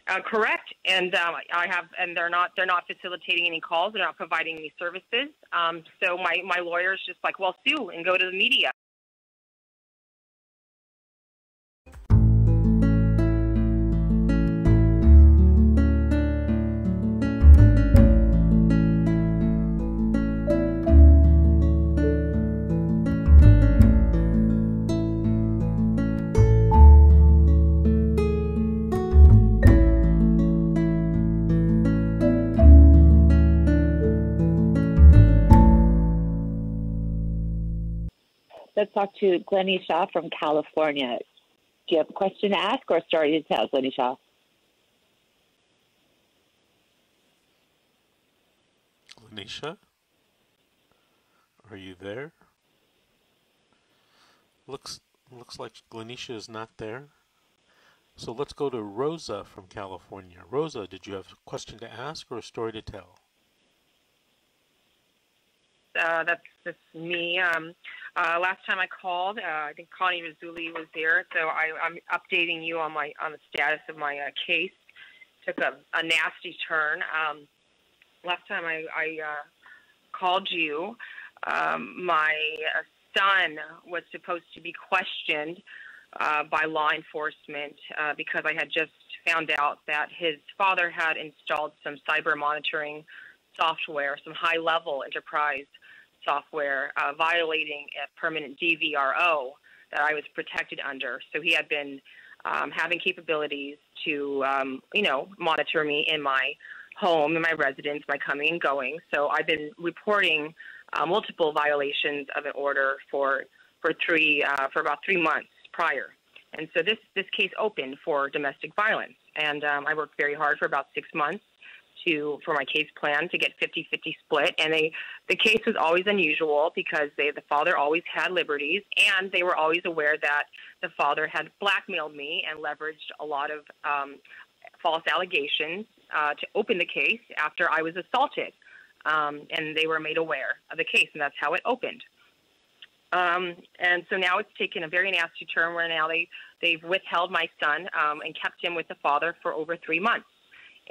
Correct, and I have, and they're not facilitating any calls. They're not providing any services. So my lawyer's just like, well, sue and go to the media. Let's talk to Glennie Shaw from California. Do you have a question to ask or a story to tell, Glennie Shaw? Glenisha, are you there? Looks like Glenisha is not there. So let's go to Rosa from California. Rosa, did you have a question to ask or a story to tell? That's me. Last time I called, I think Connie Rizzulli was there, so I'm updating you on the status of my case. Took a nasty turn. Last time I called you, my son was supposed to be questioned by law enforcement because I had just found out that his father had installed some cyber monitoring software, some high-level enterprise software, violating a permanent DVRO that I was protected under. So he had been having capabilities to, monitor me in my home, in my residence, my coming and going. So I've been reporting multiple violations of an order for about 3 months prior. And so this case opened for domestic violence. And I worked very hard for about 6 months for my case plan to get 50-50 split. And the case was always unusual because the father always had liberties, and they were always aware that the father had blackmailed me and leveraged a lot of false allegations to open the case after I was assaulted. And they were made aware of the case, and that's how it opened. And so now it's taken a very nasty turn where now they've withheld my son and kept him with the father for over 3 months.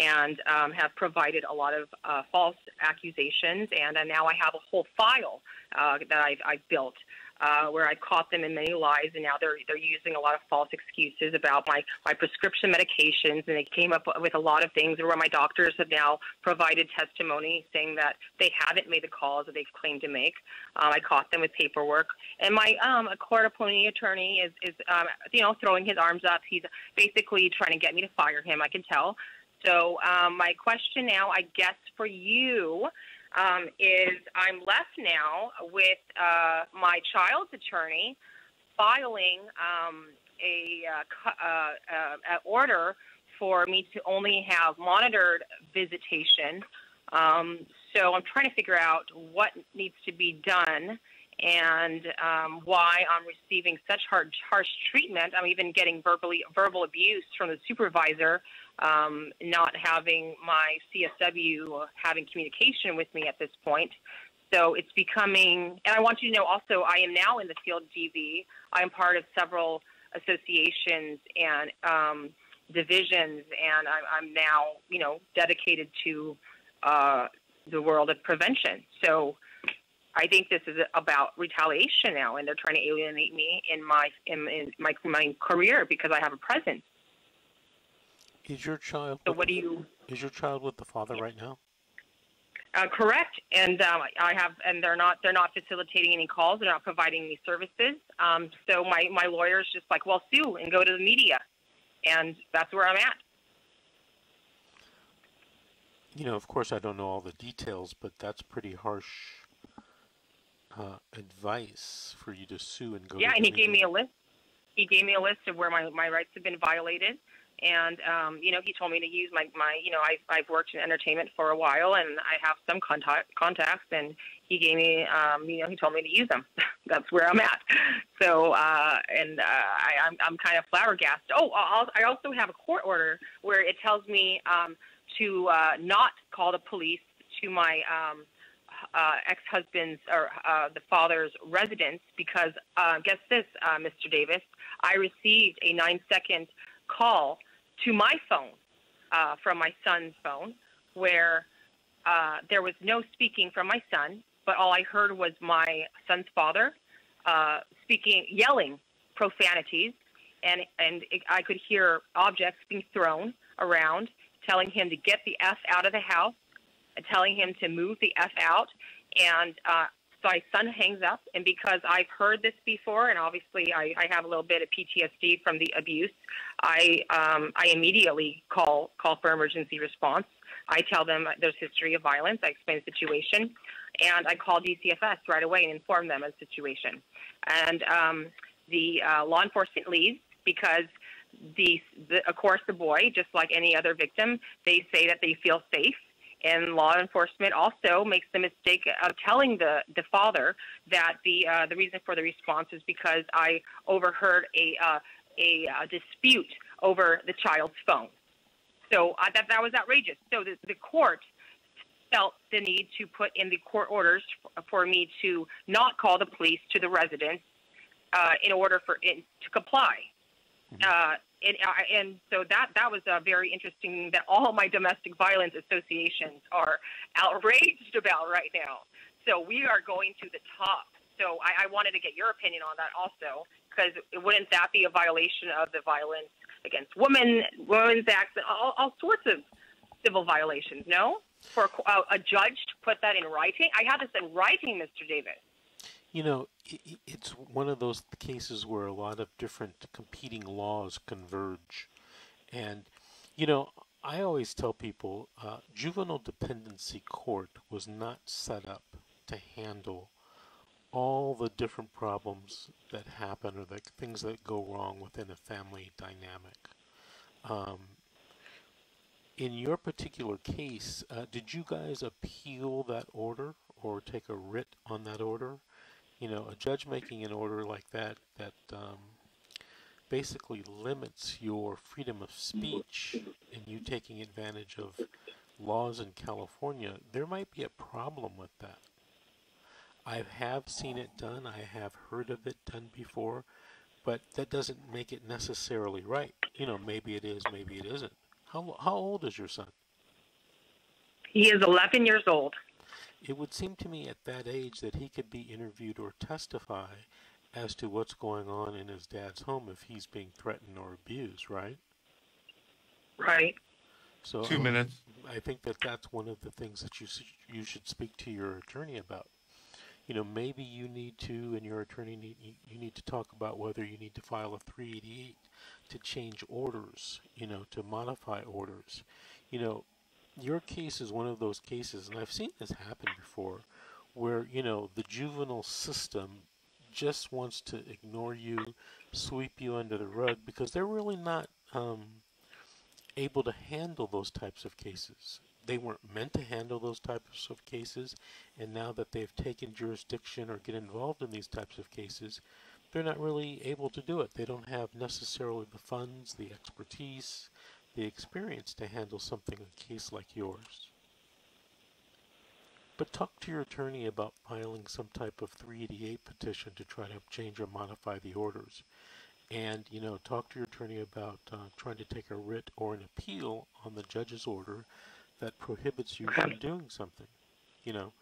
And have provided a lot of false accusations, and now I have a whole file that I've built where I caught them in many lies, and now they're using a lot of false excuses about my prescription medications, and they came up with a lot of things where my doctors have now provided testimony saying that they haven't made the calls that they've claimed to make. I caught them with paperwork, and my court-appointed attorney is throwing his arms up. He's basically trying to get me to fire him, I can tell. So my question now, I guess, for you is I'm left now with my child's attorney filing an order for me to only have monitored visitation. So I'm trying to figure out what needs to be done and why I'm receiving such harsh treatment. I'm even getting verbal abuse from the supervisor, not having my CSW having communication with me at this point. So it's becoming, and I want you to know also, I am now in the field DV. I am part of several associations and divisions, and I'm now, dedicated to the world of prevention. So I think this is about retaliation now, and they're trying to alienate me in my career because I have a presence. Is your child? So what do you? Is your child with the father right now? Correct, and I have, and they're not facilitating any calls. They're not providing any services. So my lawyer's just like, well, sue and go to the media, and that's where I'm at. Of course, I don't know all the details, but that's pretty harsh advice for you to sue and go. Yeah, to and the he gave me a list. He gave me a list of where my rights have been violated. And, he told me to use I've worked in entertainment for a while, and I have some contacts, and he gave me, he told me to use them. That's where I'm at. So, I'm kind of flabbergasted. Oh, I also have a court order where it tells me to not call the police to my ex-husband's or the father's residence because, guess this, Mr. Davis, I received a 9-second call to my phone from my son's phone, where there was no speaking from my son, but all I heard was my son's father yelling profanities, and I could hear objects being thrown around, telling him to get the F out of the house, and telling him to move the F out. And so my son hangs up, and because I've heard this before, and obviously I have a little bit of PTSD from the abuse, I immediately call for emergency response. I tell them there's history of violence. I explain the situation, and I call DCFS right away and inform them of the situation. And the law enforcement leaves because of course, the boy, just like any other victim, they say that they feel safe. And law enforcement also makes the mistake of telling the father that the reason for the response is because I overheard a dispute over the child's phone. So that was outrageous. So the court felt the need to put in the court orders for me to not call the police to the residence in order for it to comply. And so that was very interesting that all my domestic violence associations are outraged about right now. So we are going to the top. So I wanted to get your opinion on that also, because wouldn't that be a violation of the Violence Against Women's Act, all sorts of civil violations, no? For a judge to put that in writing? I have this in writing, Mr. Davis. You know, it's one of those cases where a lot of different competing laws converge. And, you know, I always tell people juvenile dependency court was not set up to handle all the different problems that happen or the things that go wrong within a family dynamic. In your particular case, did you guys appeal that order or take a writ on that order? You know, a judge making an order like that basically limits your freedom of speech and you taking advantage of laws in California, there might be a problem with that. I have seen it done. I have heard of it done before, but that doesn't make it necessarily right. You know, maybe it is, maybe it isn't. How old is your son? He is 11 years old. It would seem to me at that age that he could be interviewed or testify as to what's going on in his dad's home if he's being threatened or abused, right? Right. So 2 minutes. I think that's one of the things that you should speak to your attorney about. You know, maybe you need to, and your attorney you need to talk about whether you need to file a 388 to change orders, you know, to modify orders. You know, your case is one of those cases, and I've seen this happen before, where, you know, the juvenile system just wants to ignore you, sweep you under the rug, because they're really not able to handle those types of cases. They weren't meant to handle those types of cases, and now that they've taken jurisdiction or get involved in these types of cases, they're not really able to do it. They don't have necessarily the funds, the expertise, the experience to handle something, a case like yours. But talk to your attorney about filing some type of 388 petition to try to change or modify the orders. And, you know, talk to your attorney about trying to take a writ or an appeal on the judge's order that prohibits you from doing something. You know,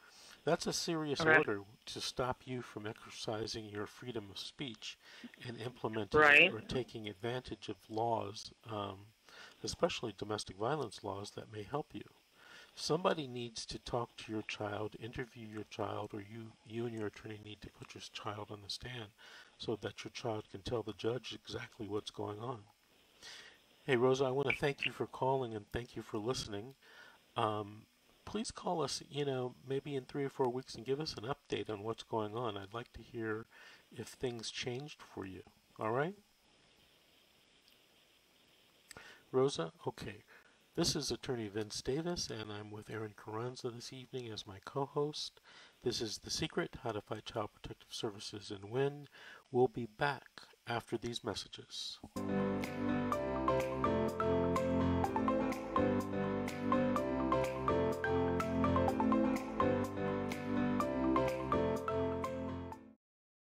that's a serious order to stop you from exercising your freedom of speech and implementing or taking advantage of laws, especially domestic violence laws that may help you. Somebody needs to talk to your child, interview your child, or you and your attorney need to put your child on the stand so that your child can tell the judge exactly what's going on. Hey, Rosa, I want to thank you for calling and thank you for listening. Please call us, you know, maybe in 3 or 4 weeks and give us an update on what's going on. I'd like to hear if things changed for you. All right? Rosa? Okay. This is Attorney Vince Davis, and I'm with Aaron Carranza this evening as my co-host. This is The Secret, How to Fight Child Protective Services and Win. We'll be back after these messages.